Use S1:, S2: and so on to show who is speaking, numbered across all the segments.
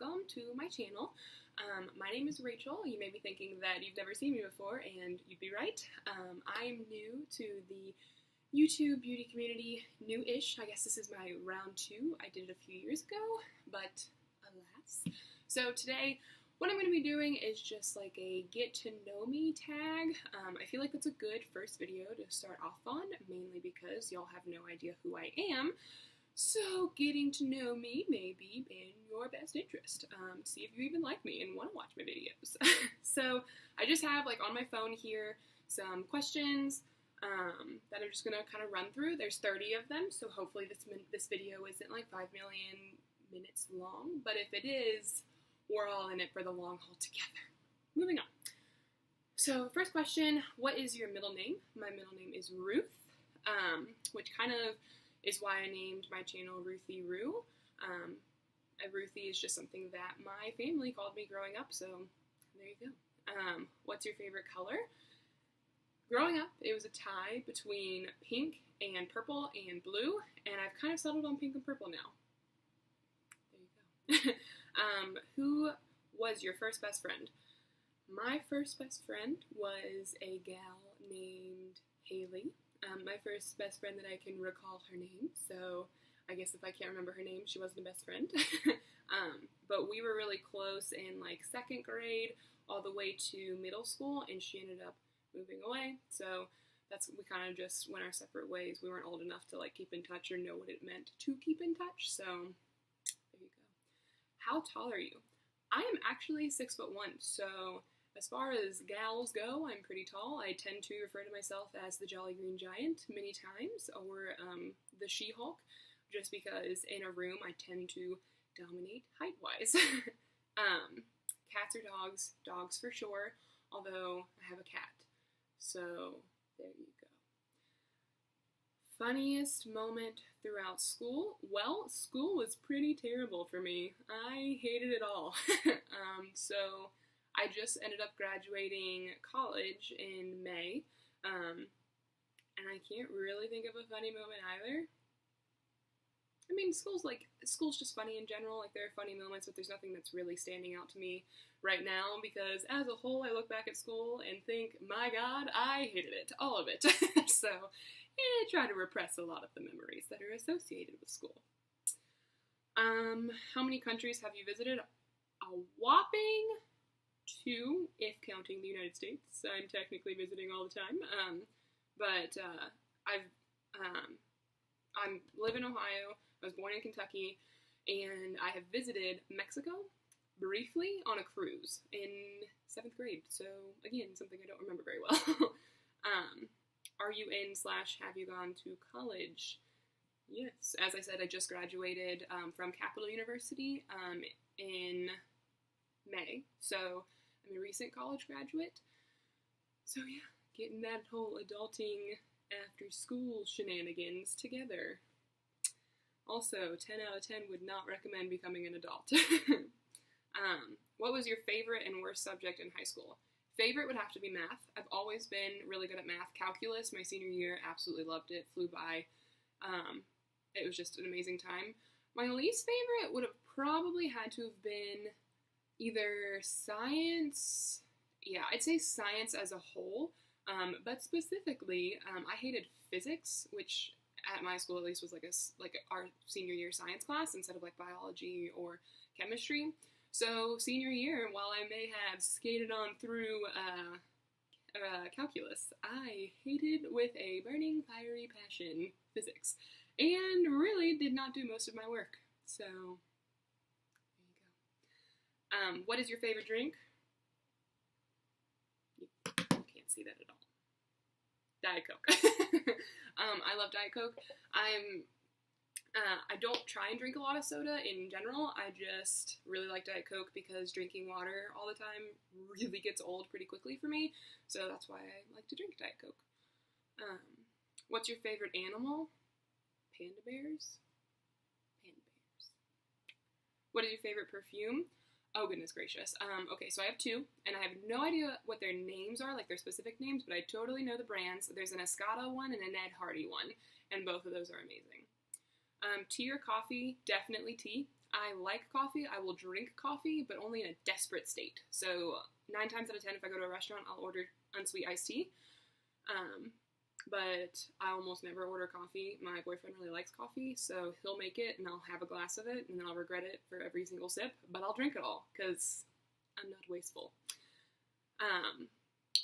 S1: welcome to my channel. My name is Rachel. You may be thinking that you've never seen me before, and you'd be right. I'm new to the YouTube beauty community, new-ish. I guess this is my round 2. I did it a few years ago, but alas. So today, what I'm going to be doing is just like a get to know me tag. I feel like that's a good first video to start off on, mainly because y'all have no idea who I am. So getting to know me may be in your best interest. See if you even like me and want to watch my videos. So I just have like on my phone here some questions that I'm just going to kind of run through. There's 30 of them, so hopefully this video isn't like 5 million minutes long, but if it is, we're all in it for the long haul together. Moving on. So first question, what is your middle name? My middle name is Ruth, which kind of is why I named my channel RuthieRoo. Ruthie is just something that my family called me growing up, so there you go. What's your favorite color? Growing up, it was a tie between pink and purple and blue, and I've kind of settled on pink and purple now. There you go. Who was your first best friend? My first best friend was a gal named Haley. My first best friend that I can recall her name, so I guess if I can't remember her name, she wasn't a best friend. But we were really close in like 2nd grade all the way to middle school, and she ended up moving away, so we kind of just went our separate ways. We weren't old enough to like keep in touch or know what it meant to keep in touch, so there you go. How tall are you? I am actually 6'1", so as far as gals go, I'm pretty tall. I tend to refer to myself as the Jolly Green Giant many times, or the She-Hulk, just because in a room I tend to dominate height-wise. Cats or dogs? Dogs for sure, although I have a cat. So there you go. Funniest moment throughout school? Well, school was pretty terrible for me. I hated it all. So I just ended up graduating college in May, and I can't really think of a funny moment either. I mean, school's just funny in general. Like, there are funny moments, but there's nothing that's really standing out to me right now, because as a whole, I look back at school and think, my God, I hated it, all of it. So, I try to repress a lot of the memories that are associated with school. How many countries have you visited? A whopping 2, if counting the United States. I'm technically visiting all the time, but I live in Ohio. I was born in Kentucky, and I have visited Mexico briefly on a cruise in 7th grade. So again, something I don't remember very well. Are you in/have you gone to college? Yes, as I said, I just graduated from Capital University in May, so I'm a recent college graduate. So yeah, getting that whole adulting after school shenanigans together. Also, 10 out of 10 would not recommend becoming an adult. What was your favorite and worst subject in high school? Favorite would have to be math. I've always been really good at math. Calculus, my senior year, absolutely loved it, flew by. It was just an amazing time. My least favorite would have probably had to have been either science. Yeah, I'd say science as a whole. But specifically, I hated physics, which at my school at least was like our senior year science class instead of like biology or chemistry. So senior year, while I may have skated on through calculus, I hated with a burning fiery passion physics, and really did not do most of my work. So there you go. What is your favorite drink? Can't see that at all. Diet Coke. I love Diet Coke. I don't try and drink a lot of soda in general. I just really like Diet Coke because drinking water all the time really gets old pretty quickly for me. So that's why I like to drink Diet Coke. What's your favorite animal? Panda bears? Panda bears. What is your favorite perfume? Oh, goodness gracious. Okay, so I have 2, and I have no idea what their names are, like their specific names, but I totally know the brands. There's an Escada one and a Ned Hardy one, and both of those are amazing. Tea or coffee? Definitely tea. I like coffee. I will drink coffee, but only in a desperate state. So 9 times out of 10, if I go to a restaurant, I'll order unsweet iced tea. But I almost never order coffee. My boyfriend really likes coffee, so he'll make it, and I'll have a glass of it, and then I'll regret it for every single sip, but I'll drink it all, because I'm not wasteful.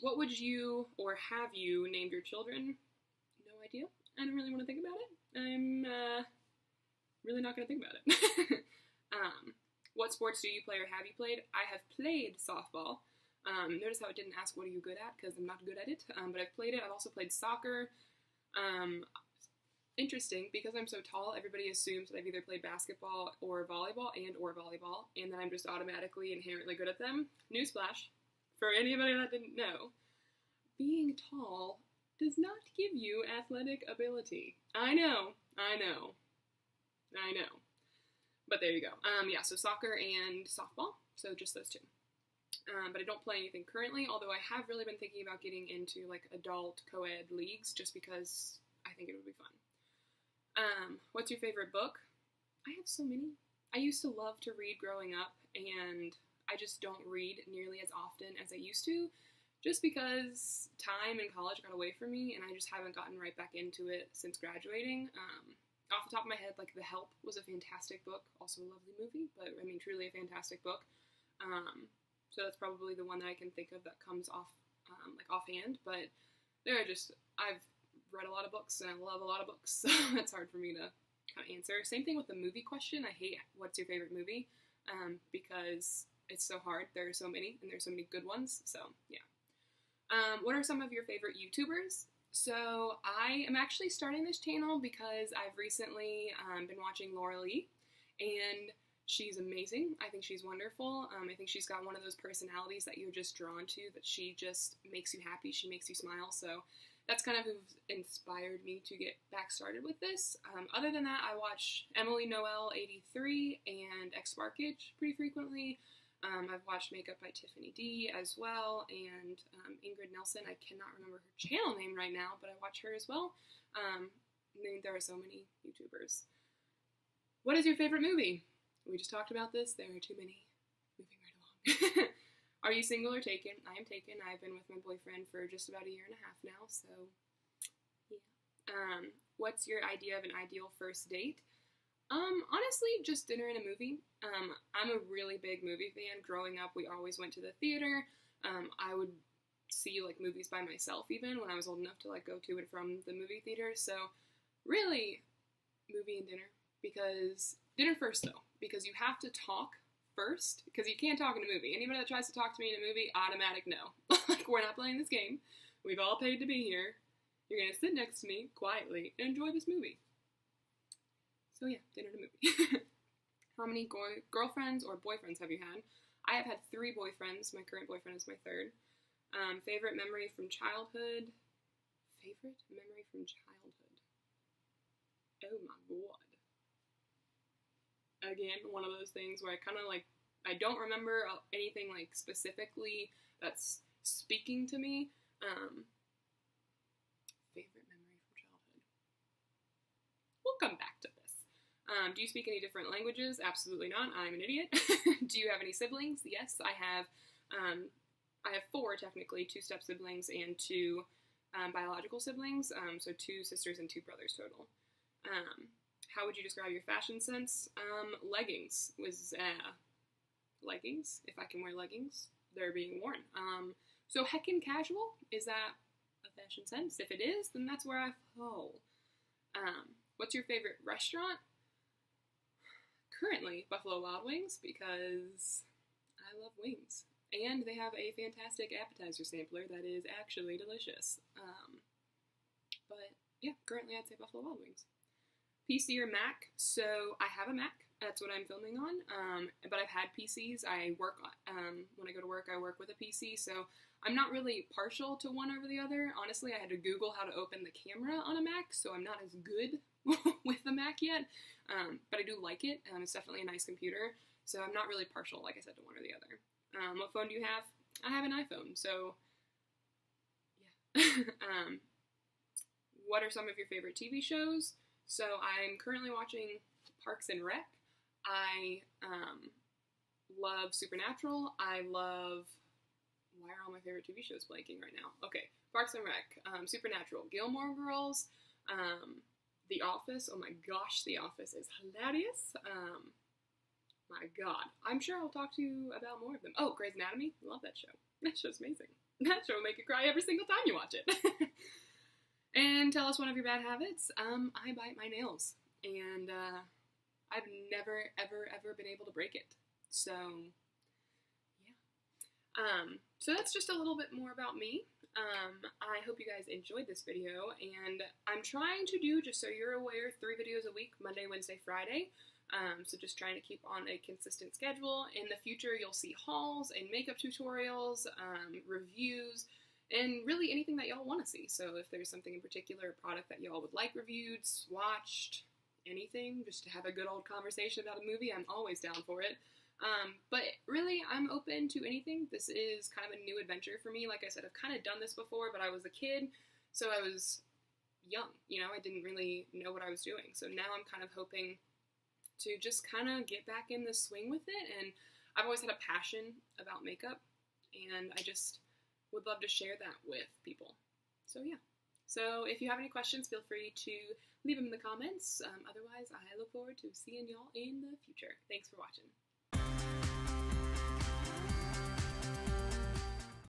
S1: What would you, or have you, named your children? No idea. I don't really want to think about it. I'm really not going to think about it. What sports do you play or have you played? I have played softball. Notice how it didn't ask what are you good at, because I'm not good at it, but I've played it. I've also played soccer. Interesting, because I'm so tall, everybody assumes that I've either played basketball or volleyball, and that I'm just automatically inherently good at them. Newsflash, for anybody that didn't know, being tall does not give you athletic ability. I know. But there you go. Yeah, so soccer and softball, so just those two. But I don't play anything currently, although I have really been thinking about getting into, like, adult co-ed leagues, just because I think it would be fun. What's your favorite book? I have so many. I used to love to read growing up, and I just don't read nearly as often as I used to, just because time in college got away from me, and I just haven't gotten right back into it since graduating. Off the top of my head, like, The Help was a fantastic book, also a lovely movie, but, I mean, truly a fantastic book. So that's probably the one that I can think of that comes off, like, offhand, but I've read a lot of books, and I love a lot of books, so it's hard for me to kind of answer. Same thing with the movie question. I hate what's your favorite movie, because it's so hard. There are so many, and there's so many good ones, so, yeah. What are some of your favorite YouTubers? So I am actually starting this channel because I've recently been watching Laura Lee, and she's amazing. I think she's wonderful. I think she's got one of those personalities that you're just drawn to, that she just makes you happy, she makes you smile, so that's kind of who inspired me to get back started with this. Other than that, I watch Emily Noel 83 and X Sparkage pretty frequently. I've watched Makeup by Tiffany D as well, and Ingrid Nelson. I cannot remember her channel name right now, but I watch her as well. I mean, there are so many YouTubers. What is your favorite movie? We just talked about this. There are too many. Moving right along. Are you single or taken? I am taken. I've been with my boyfriend for just about 1.5 years now, so yeah. What's your idea of an ideal first date? Honestly, just dinner and a movie. I'm a really big movie fan. Growing up, we always went to the theater. I would see, like, movies by myself even when I was old enough to, like, go to and from the movie theater. So, really, movie and dinner. Because, dinner first, though. Because you have to talk first. Because you can't talk in a movie. Anybody that tries to talk to me in a movie, automatic no. Like, we're not playing this game. We've all paid to be here. You're gonna sit next to me, quietly, and enjoy this movie. So yeah, dinner and a movie. How many girlfriends or boyfriends have you had? I have had 3 boyfriends. My current boyfriend is my 3rd. Favorite memory from childhood? Favorite memory from childhood? Oh my god. Again, one of those things where I kind of, like, I don't remember anything, like, specifically that's speaking to me. Favorite memory from childhood? We'll come back to this. Do you speak any different languages? Absolutely not. I'm an idiot. Do you have any siblings? Yes, I have 4, technically, 2 step-siblings and 2 biological siblings, so 2 sisters and 2 brothers total. How would you describe your fashion sense? Leggings was, leggings, if I can wear leggings, they're being worn. So heckin' casual, is that a fashion sense? If it is, then that's where I fall. What's your favorite restaurant? Currently, Buffalo Wild Wings, because I love wings. And they have a fantastic appetizer sampler that is actually delicious. But yeah, currently I'd say Buffalo Wild Wings. PC or Mac? So I have a Mac. That's what I'm filming on. But I've had PCs. I work, when I go to work, I work with a PC. So I'm not really partial to one over the other. Honestly, I had to Google how to open the camera on a Mac, so I'm not as good with the Mac yet. But I do like it. It's definitely a nice computer. So I'm not really partial, like I said, to one or the other. What phone do you have? I have an iPhone, so yeah. What are some of your favorite TV shows? So I'm currently watching Parks and Rec. I love Supernatural. I love, why are all my favorite TV shows blanking right now? Okay, Parks and Rec, Supernatural, Gilmore Girls, The Office. Oh my gosh, The Office is hilarious. My God, I'm sure I'll talk to you about more of them. Oh, Grey's Anatomy, love that show. That show's amazing. That show will make you cry every single time you watch it. And tell us one of your bad habits. I bite my nails, and I've never, ever been able to break it. So, yeah. So that's just a little bit more about me. I hope you guys enjoyed this video, and I'm trying to do, just so you're aware, 3 videos a week, Monday, Wednesday, Friday. So just trying to keep on a consistent schedule. In the future, you'll see hauls and makeup tutorials, reviews, and really anything that y'all want to see. So if there's something in particular, a product that y'all would like reviewed, swatched, anything, just to have a good old conversation about a movie, I'm always down for it. But really, I'm open to anything. This is kind of a new adventure for me. Like I said, I've kind of done this before, but I was a kid, so I was young, you know, I didn't really know what I was doing. So now I'm kind of hoping to just kind of get back in the swing with it, and I've always had a passion about makeup, and I just would love to share that with people. So yeah. So if you have any questions, feel free to leave them in the comments. Otherwise, I look forward to seeing y'all in the future. Thanks for watching.